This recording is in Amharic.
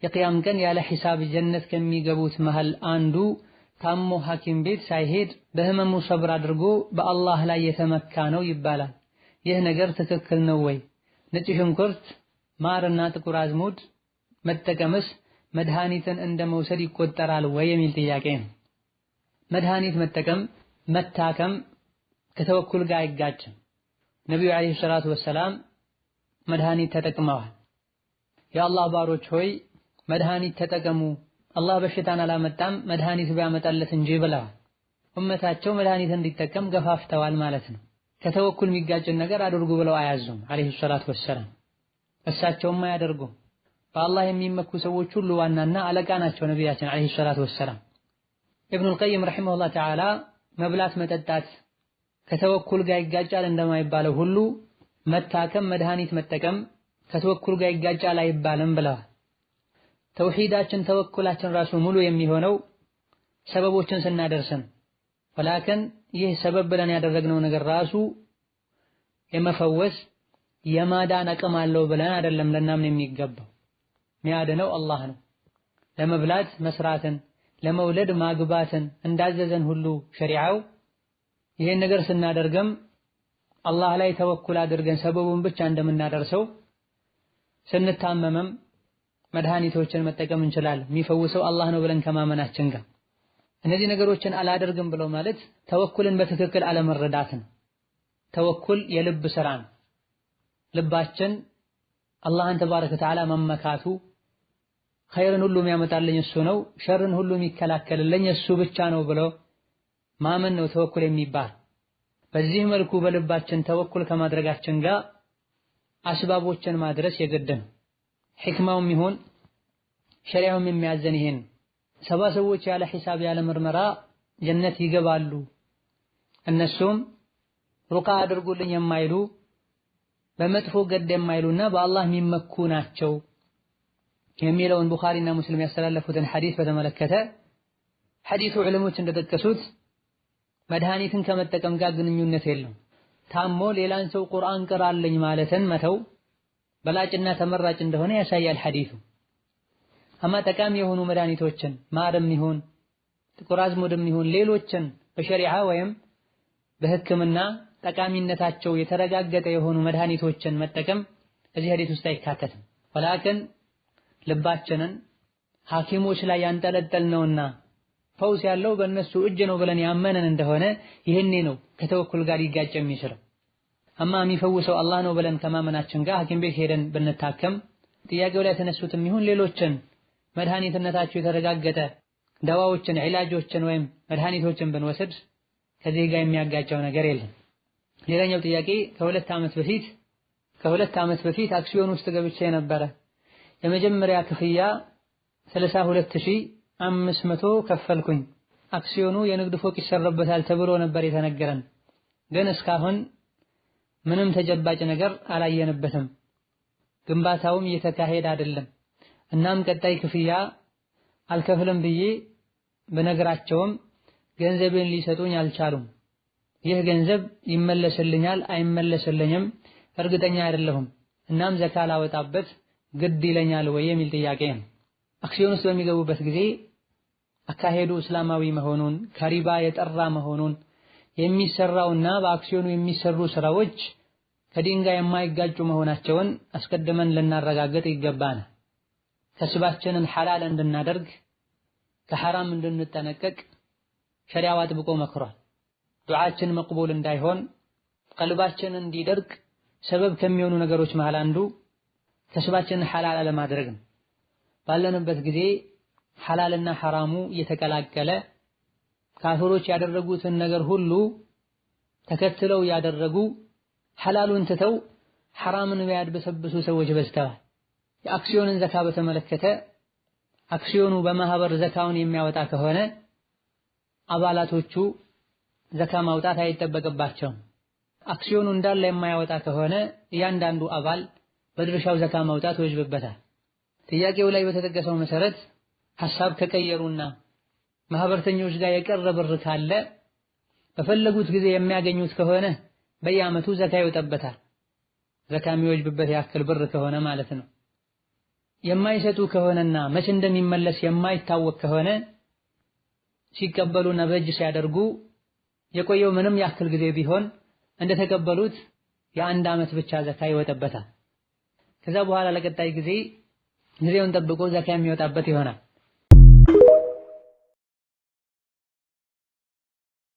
የቂያም ቀን ያለ ሒሳብ ጀነት ከሚገቡት መሃል አንዱ ታሞ ሐኪም ቤት ሳይሄድ በህመሙ ሰብር አድርጎ በአላህ ላይ የተመካ ነው ይባላል። ይህ ነገር ትክክል ነው ወይ? ነጭ ሽንኩርት፣ ማርና ጥቁር አዝሙድ መጠቀምስ መድኃኒትን እንደ መውሰድ ይቆጠራል ወይ የሚል ጥያቄ ነው። መድኃኒት መጠቀም መታከም ከተወኩል ጋር አይጋጭም። ነቢዩ ዓለይሂ ሰላቱ ወሰላም መድኃኒት ተጠቅመዋል። የአላህ ባሮች ሆይ መድኃኒት ተጠቀሙ፣ አላህ በሽታን አላመጣም መድኃኒት ቢያመጣለት እንጂ ብለዋል። ኡመታቸው መድኃኒት እንዲጠቀም ገፋፍተዋል ማለት ነው። ከተወኩል የሚጋጭን ነገር አድርጉ ብለው አያዙም ዓለይሂ ሰላቱ ወሰላም። እሳቸውም አያደርጉም። በአላህ የሚመኩ ሰዎች ሁሉ ዋናና አለቃ ናቸው ነቢያችን ዓለይሂ ሰላቱ ወሰላም። ኢብኑል ቀይም ረሒመሁላህ ተዓላ መብላት መጠጣት ከተወኩል ጋር ይጋጫል እንደማይባለው ሁሉ መታከም መድኃኒት መጠቀም ከተወኩል ጋር ይጋጫል አይባልም ብለዋል። ተውሂዳችን ተወኩላችን ራሱ ሙሉ የሚሆነው ሰበቦችን ስናደርሰን፣ ወላከን ይህ ሰበብ ብለን ያደረግነው ነገር ራሱ የመፈወስ የማዳን አቅም አለው ብለን አይደለም ለናምን የሚገባው። ሚያድነው አላህ ነው። ለመብላት መስራትን ለመውለድ ማግባትን እንዳዘዘን ሁሉ ሸሪዓው ይሄን ነገር ስናደርገም አላህ ላይ ተወኩል አድርገን ሰበቡን ብቻ እንደምናደርሰው ስንታመመም መድኃኒቶችን መጠቀም እንችላለን። የሚፈውሰው አላህ ነው ብለን ከማመናችን ጋር እነዚህ ነገሮችን አላደርግም ብለው ማለት ተወኩልን በትክክል አለመረዳት ነው። ተወኩል የልብ ስራ ነው። ልባችን አላህን ተባረከ ወተዓላ መመካቱ ኸይርን ሁሉ የሚያመጣልኝ እሱ ነው፣ ሸርን ሁሉ የሚከላከልልኝ እሱ ብቻ ነው ብሎ ማመን ነው ተወኩል የሚባል። በዚህ መልኩ በልባችን ተወኩል ከማድረጋችን ጋር አስባቦችን ማድረስ የግድ ነው። ሕክማውም ይሁን ሸሪዓውም የሚያዘን ይሄን 70 ሰዎች ያለ ሒሳብ ያለ ምርመራ ጀነት ይገባሉ፣ እነሱም ሩቃ አድርጉልኝ የማይሉ በመጥፎ ገድ የማይሉና በአላህ የሚመኩ ናቸው የሚለውን ቡኻሪና ሙስሊም ያስተላለፉትን ሐዲስ በተመለከተ ሐዲሱ ዕለሞች እንደጠቀሱት መድኃኒትን ከመጠቀም ጋር ግንኙነት የለውም። ታሞ ሌላን ሰው ቁርአን ቅራልኝ ማለትን መተው በላጭና ተመራጭ እንደሆነ ያሳያል ሐዲሱ። አማ ጠቃሚ የሆኑ መድኃኒቶችን ማርም ይሁን ጥቁር አዝሙድም ይሁን ሌሎችን በሸሪዓ ወይም በሕክምና ጠቃሚነታቸው የተረጋገጠ የሆኑ መድኃኒቶችን መጠቀም እዚህ ሐዲስ ውስጥ አይካተትም። ወላከን ልባችንን ሐኪሞች ላይ ያንጠለጠልነውና ፈውስ ያለው በእነሱ እጅ ነው ብለን ያመነን እንደሆነ ይህኔ ነው ከተወኩል ጋር ሊጋጭ የሚችለው። አማ የሚፈውሰው አላህ ነው ብለን ከማመናችን ጋር ሐኪም ቤት ሄደን ብንታከም ጥያቄው ላይ የተነሱትም ይሁን ሌሎችን መድኃኒትነታቸው የተረጋገጠ ደዋዎችን ዒላጆችን ወይም መድኃኒቶችን ብንወስድ ከዚህ ጋር የሚያጋጨው ነገር የለም። ሌላኛው ጥያቄ ከሁለት ዓመት በፊት አክሲዮን ውስጥ ገብቼ ነበረ። የመጀመሪያ ክፍያ 32500 ከፈልኩኝ። አክሲዮኑ የንግድ ፎቅ ይሰራበታል ተብሎ ነበር የተነገረን፣ ግን እስካሁን ምንም ተጨባጭ ነገር አላየንበትም። ግንባታውም እየተካሄደ አይደለም። እናም ቀጣይ ክፍያ አልከፍልም ብዬ በነገራቸውም ገንዘቤን ሊሰጡኝ አልቻሉም። ይህ ገንዘብ ይመለስልኛል አይመለስልኝም እርግጠኛ አይደለሁም። እናም ዘካ ላወጣበት ግድ ይለኛል ወይ የሚል ጥያቄ ነው። አክሲዮን ውስጥ በሚገቡበት ጊዜ አካሄዱ እስላማዊ መሆኑን ከሪባ የጠራ መሆኑን የሚሰራውና በአክሲዮኑ የሚሰሩ ስራዎች ከዲን ጋር የማይጋጩ መሆናቸውን አስቀድመን ልናረጋግጥ ይገባናል። ከስባችንን ሐላል እንድናደርግ ከሐራም እንድንጠነቀቅ ሸሪዓው አጥብቆ መክሯል። ዱዓችን መቅቡል እንዳይሆን ቀልባችን እንዲደርቅ ሰበብ ከሚሆኑ ነገሮች መሃል አንዱ ከስባችንን ሐላል አለማድረግ ነው። ባለንበት ጊዜ ሐላልና ሐራሙ እየተቀላቀለ ካፊሮች ያደረጉትን ነገር ሁሉ ተከትለው ያደረጉ ሐላሉን ትተው ሐራምን ያድበሰብሱ ሰዎች በዝተዋል። የአክሲዮንን ዘካ በተመለከተ አክሲዮኑ በማህበር ዘካውን የሚያወጣ ከሆነ አባላቶቹ ዘካ ማውጣት አይጠበቅባቸውም። አክሲዮኑ እንዳለ የማያወጣ ከሆነ እያንዳንዱ አባል በድርሻው ዘካ ማውጣት ይወጅብበታል። ጥያቄው ላይ በተጠቀሰው መሰረት ሐሳብ ከቀየሩና ማህበርተኞች ጋር የቀረ ብር ካለ በፈለጉት ጊዜ የሚያገኙት ከሆነ በየዓመቱ ዘካ ይወጣበታል። ዘካ የሚወጅብበት ያክል ብር ከሆነ ማለት ነው። የማይሰጡ ከሆነና መቼ እንደሚመለስ የማይታወቅ ከሆነ ሲቀበሉና በእጅ ሲያደርጉ የቆየው ምንም ያክል ጊዜ ቢሆን እንደተቀበሉት የአንድ ዓመት ብቻ ዘካ ይወጣበታል። ከዛ በኋላ ለቀጣይ ጊዜ ጊዜውን ጠብቆ ዘካ የሚወጣበት ይሆናል።